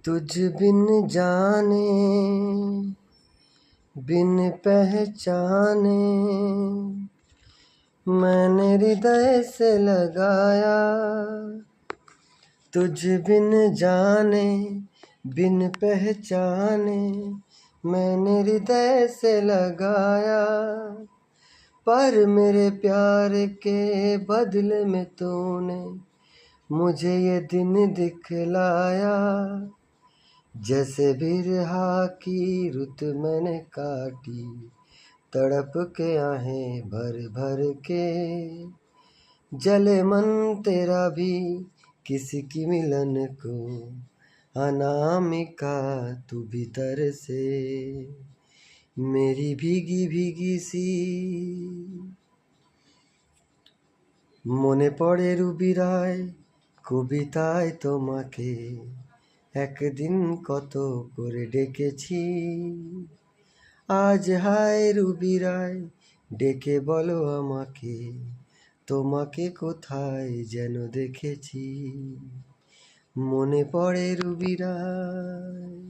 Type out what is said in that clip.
तुझ बिन जाने बिन पहचाने मैंने हृदय से लगाया। तुझ बिन जाने बिन पहचाने मैंने हृदय से लगाया, पर मेरे प्यार के बदले में तूने मुझे ये दिन दिखलाया। जैसे बिरहा की रुत मैंने काटी, तड़प के आहें भर भर के, जले मन तेरा भी किसी की मिलन को, अनामिका तू भीतर से मेरी भीगी भीगी सी। মনে পড়ে রুবি রায় কবিতায় তোমাকে একদিন কত করে ডেকেছি। আজ হায় রুবি রায় ডেকে বলো আমাকে, তোমাকে কোথায় যেন দেখেছি। মনে পড়ে রুবি রায়।